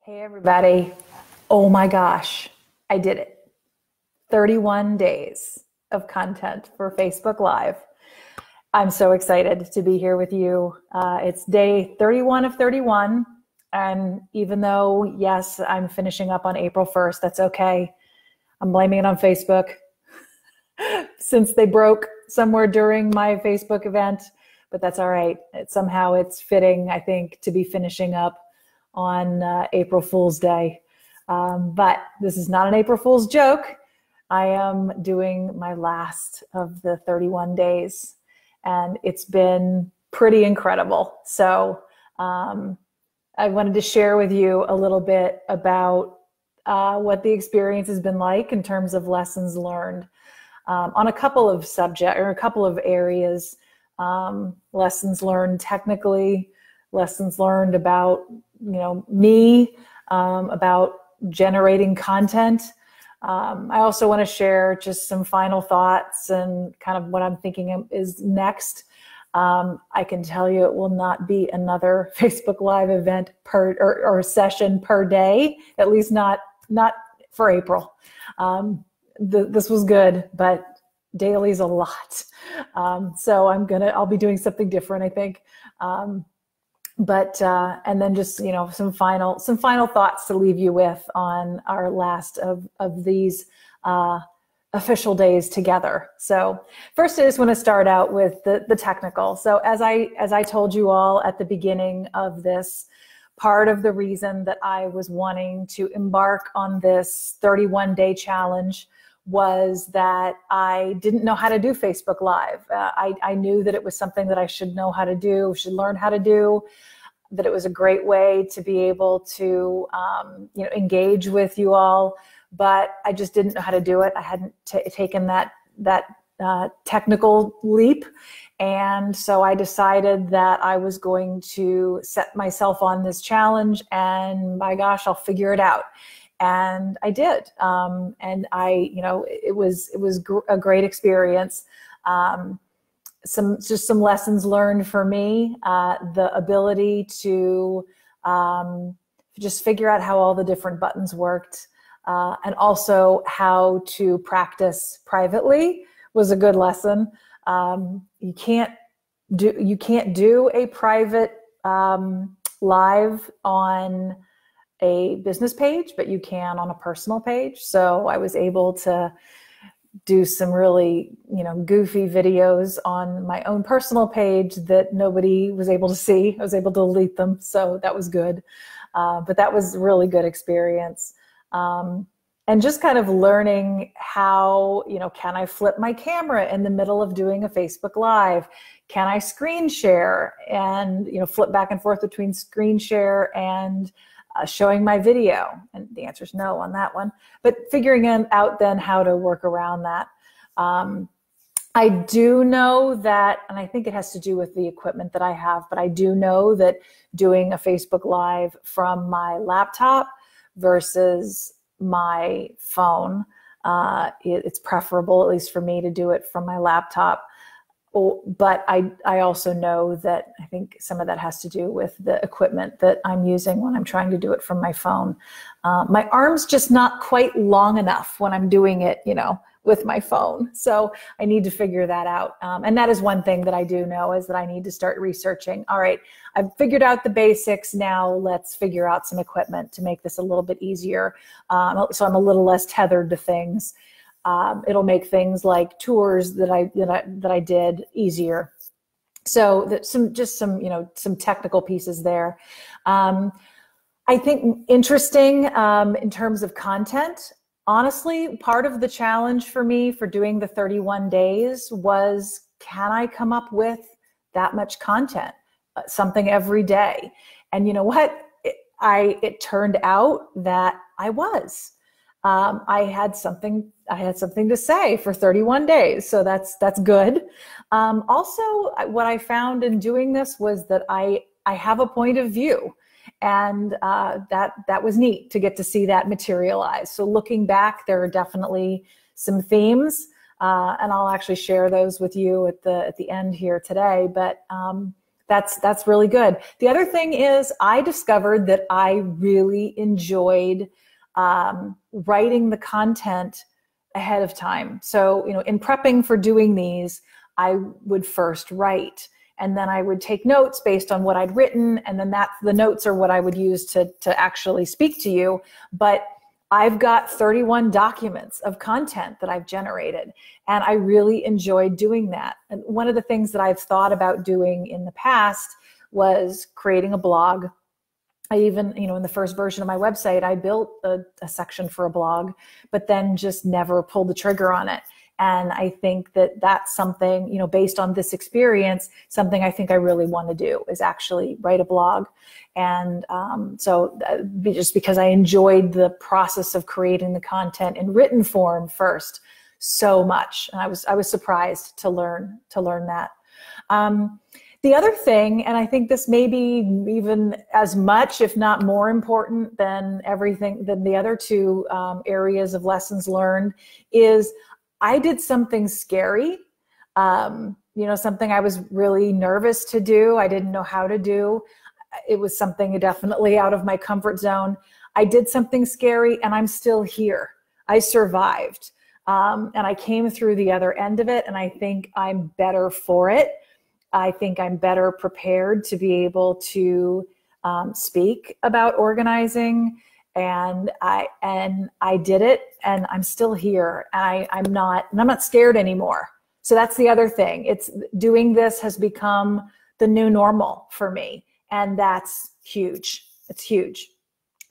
Hey everybody. Oh my gosh, I did it. 31 days of content for Facebook Live. I'm so excited to be here with you. It's day 31 of 31. And even though, yes, I'm finishing up on April 1st, that's okay. I'm blaming it on Facebook since they broke somewhere during my Facebook event, but that's all right. Somehow it's fitting, I think, to be finishing up on April Fool's Day. But this is not an April Fool's joke. I am doing my last of the 31 days, and it's been pretty incredible. So I wanted to share with you a little bit about what the experience has been like in terms of lessons learned on a couple of subjects or a couple of areas. Lessons learned technically, lessons learned about me, about generating content. I also want to share just some final thoughts and kind of what I'm thinking is next. I can tell you it will not be another Facebook Live event or session per day, at least not for April. This was good, but daily's a lot. So I'll be doing something different, I think. And then just, some final thoughts to leave you with on our last of these official days together. So first, I just want to start out with the technical. So as I told you all at the beginning of this, part of the reason that I was wanting to embark on this 31-day challenge was that I didn't know how to do Facebook Live. I knew that it was something that I should know how to do, should learn how to do, that it was a great way to be able to engage with you all, but I just didn't know how to do it. I hadn't taken that technical leap. And so I decided that I was going to set myself on this challenge, and my gosh, I'll figure it out. And I did. And it was a great experience. Some lessons learned for me, the ability to just figure out how all the different buttons worked, and also how to practice privately was a good lesson. You can't do a private live on a business page, but you can on a personal page. So I was able to do some really, goofy videos on my own personal page that nobody was able to see. I was able to delete them. So that was good. But that was a really good experience. And just kind of learning how, can I flip my camera in the middle of doing a Facebook Live? Can I screen share and, flip back and forth between screen share and showing my video? And the answer is no on that one, but figuring out then how to work around that. I do know that, and I think it has to do with the equipment that I have, but I do know that doing a Facebook Live from my laptop versus my phone, it's preferable, at least for me, to do it from my laptop. But I also know that I think some of that has to do with the equipment that I'm using when I'm trying to do it from my phone. My arm's just not quite long enough when I'm doing it, with my phone. So I need to figure that out. And that is one thing that I do know, is that I need to start researching. All right, I've figured out the basics. Now let's figure out some equipment to make this a little bit easier. So I'm a little less tethered to things. It'll make things like tours that I did easier. So some technical pieces there. I think interesting in terms of content. Honestly, part of the challenge for me for doing the 31 days was, can I come up with that much content, something every day? And you know what? It turned out that I was. I had something to say for 31 days. So that's good. Also, what I found in doing this was that I have a point of view, and that was neat to get to see that materialize. So looking back, there are definitely some themes, and I'll actually share those with you at the end here today. But That's really good. The other thing is I discovered that I really enjoyed writing the content ahead of time. So, in prepping for doing these, I would first write, and then I would take notes based on what I'd written. And then the notes are what I would use to actually speak to you. But I've got 31 documents of content that I've generated, and I really enjoyed doing that. And one of the things that I've thought about doing in the past was creating a blog. I even, in the first version of my website, I built a section for a blog, but then just never pulled the trigger on it. And I think that that's something, based on this experience, something I think I really want to do is actually write a blog. And so just because I enjoyed the process of creating the content in written form first so much, and I was surprised to learn that. The other thing, and I think this may be even as much, if not more important than the other two areas of lessons learned, is I did something scary, something I was really nervous to do. I didn't know how to do. It was something definitely out of my comfort zone. I did something scary, and I'm still here. I survived, and I came through the other end of it, and I think I'm better for it. I think I'm better prepared to be able to speak about organizing. And I did it, and I'm still here. I'm not scared anymore. So that's the other thing. It's doing this has become the new normal for me, and that's huge. It's huge.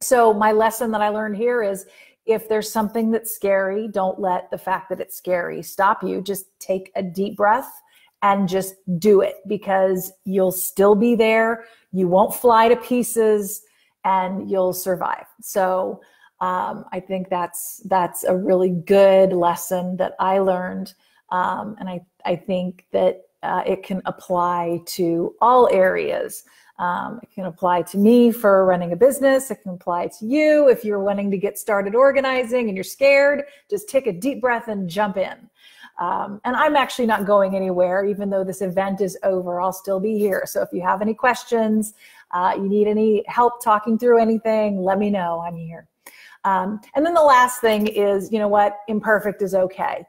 So my lesson that I learned here is, if there's something that's scary, don't let the fact that it's scary stop you. Just take a deep breath and just do it, because you'll still be there. You won't fly to pieces, and you'll survive. So I think that's a really good lesson that I learned. And I think that it can apply to all areas. It can apply to me for running a business. It can apply to you if you're wanting to get started organizing and you're scared. Just take a deep breath and jump in. And I'm actually not going anywhere, even though this event is over. I'll still be here. So if you have any questions, you need any help talking through anything, let me know. I'm here. And then the last thing is, imperfect is okay.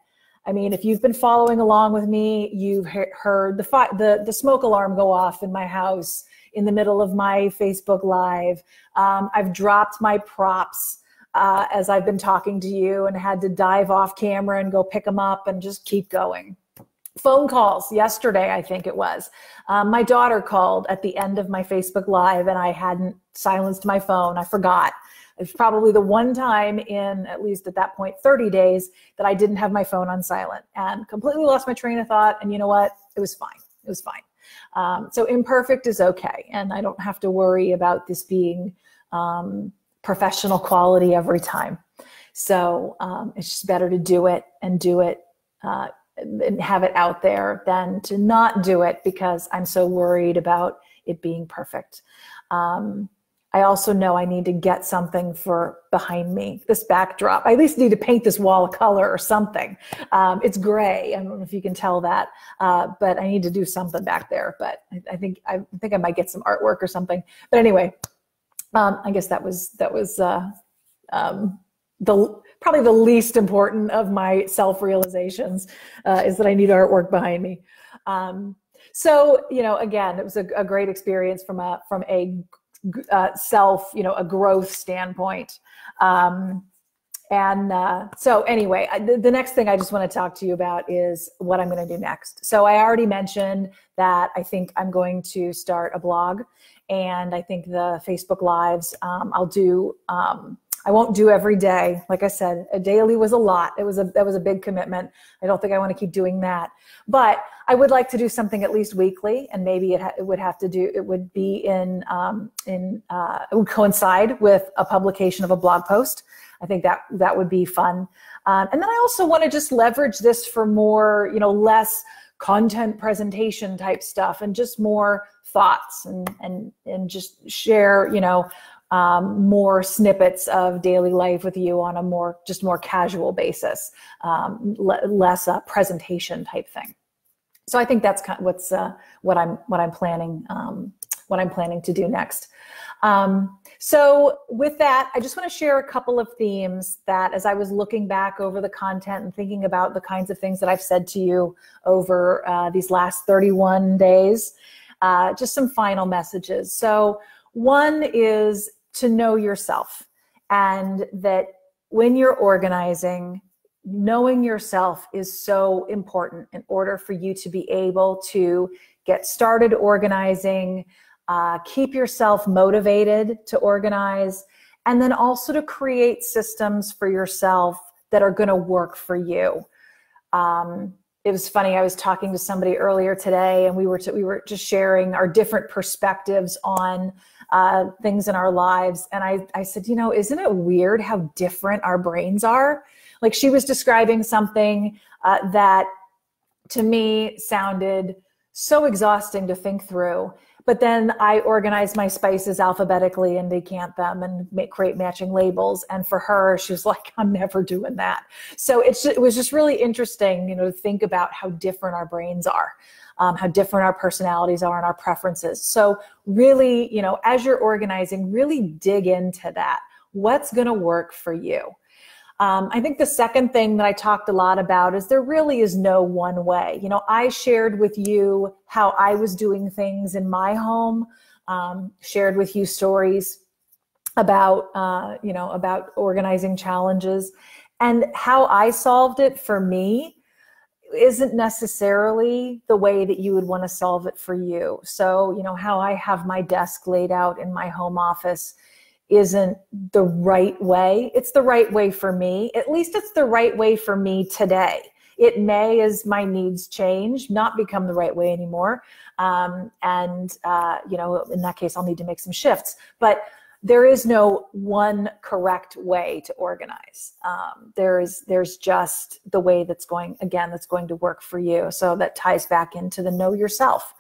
I mean, if you've been following along with me, you've heard the smoke alarm go off in my house in the middle of my Facebook Live. I've dropped my props as I've been talking to you and had to dive off camera and go pick them up and just keep going. Phone calls yesterday, I think it was. My daughter called at the end of my Facebook Live, and I hadn't silenced my phone. I forgot. It's probably the one time in, at least at that point, 30 days that I didn't have my phone on silent, and completely lost my train of thought. And you know what? It was fine. It was fine. So imperfect is okay. And I don't have to worry about this being professional quality every time. So it's just better to do it and have it out there than to not do it because I'm so worried about it being perfect. I also know I need to get something for behind me, this backdrop. I at least need to paint this wall a color or something. It's gray. I don't know if you can tell that, but I need to do something back there. But I think I might get some artwork or something. But anyway, I guess that was probably the least important of my self-realizations is that I need artwork behind me. So again, it was a great experience from a a growth standpoint. So anyway, the next thing I just want to talk to you about is what I'm going to do next. So I already mentioned that I think I'm going to start a blog, and I think the Facebook Lives I'll do. I won't do every day. Like I said, a daily was a lot. That was a big commitment. I don't think I want to keep doing that. But I would like to do something at least weekly, and maybe it would coincide with a publication of a blog post. I think that would be fun. And then I also want to just leverage this for more, less content presentation type stuff and just more thoughts and just share, more snippets of daily life with you on a more casual basis, less a presentation type thing. So I think that's kind of what I'm planning to do next. So with that, I just want to share a couple of themes that, as I was looking back over the content and thinking about the kinds of things that I've said to you over these last 31 days, just some final messages. So one is to know yourself, and that when you're organizing, knowing yourself is so important in order for you to be able to get started organizing, keep yourself motivated to organize, and then also to create systems for yourself that are going to work for you. It was funny, I was talking to somebody earlier today, and we were just sharing our different perspectives on things in our lives. And I said, isn't it weird how different our brains are? Like, she was describing something that to me sounded so exhausting to think through. But then I organize my spices alphabetically and decant them and create matching labels. And for her, she was like, I'm never doing that. So it was just really interesting, to think about how different our brains are, how different our personalities are and our preferences. So really, as you're organizing, really dig into that. What's going to work for you? I think the second thing that I talked a lot about is there really is no one way. I shared with you how I was doing things in my home, shared with you stories about, about organizing challenges, and how I solved it for me isn't necessarily the way that you would want to solve it for you. So, how I have my desk laid out in my home office isn't the right way. It's the right way for me. At least it's the right way for me today. It may, as my needs change, not become the right way anymore. In that case, I'll need to make some shifts. But there is no one correct way to organize. There's just the way that's going to work for you. So that ties back into the know yourself.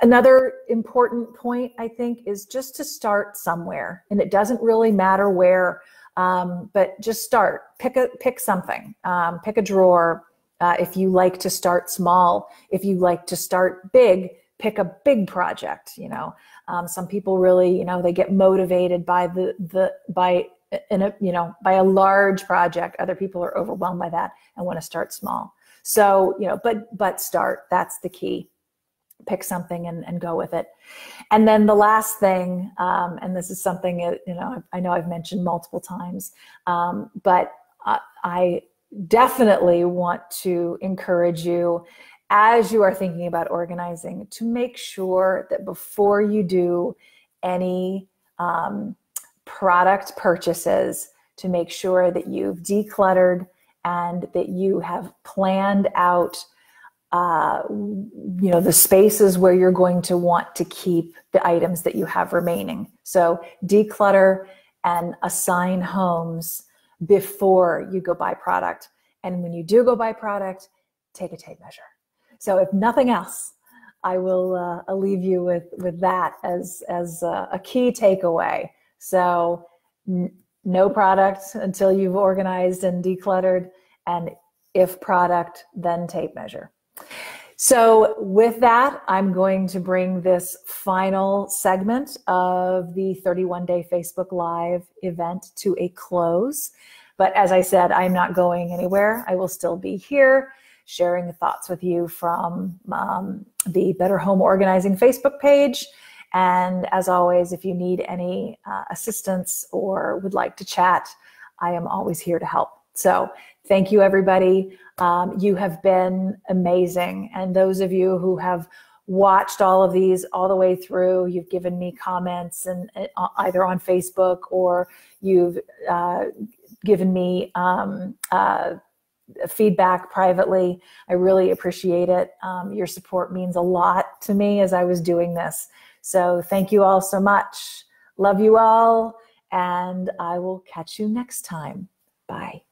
Another important point, I think, is just to start somewhere, and it doesn't really matter where, but just start. Pick something. Pick a drawer. If you like to start small, if you like to start big, pick a big project. Some people really, they get motivated by by a large project. Other people are overwhelmed by that and want to start small. So, but start. That's the key. Pick something and go with it. And then the last thing, and this is something, I know I've mentioned multiple times, but I definitely want to encourage you, as you are thinking about organizing, to make sure that before you do any product purchases, to make sure that you've decluttered and that you have planned out the spaces where you're going to want to keep the items that you have remaining. So declutter and assign homes before you go buy product. And when you do go buy product, take a tape measure. So if nothing else, I will I'll leave you with that as a key takeaway. So no product until you've organized and decluttered, and if product, then tape measure. So with that, I'm going to bring this final segment of the 31-day Facebook Live event to a close. But as I said, I'm not going anywhere. I will still be here sharing thoughts with you from the Better Home Organizing Facebook page. And as always, if you need any assistance or would like to chat, I am always here to help. So thank you, everybody. You have been amazing. And those of you who have watched all of these all the way through, you've given me comments and either on Facebook, or you've given me feedback privately. I really appreciate it. Your support means a lot to me as I was doing this. So thank you all so much. Love you all, and I will catch you next time. Bye.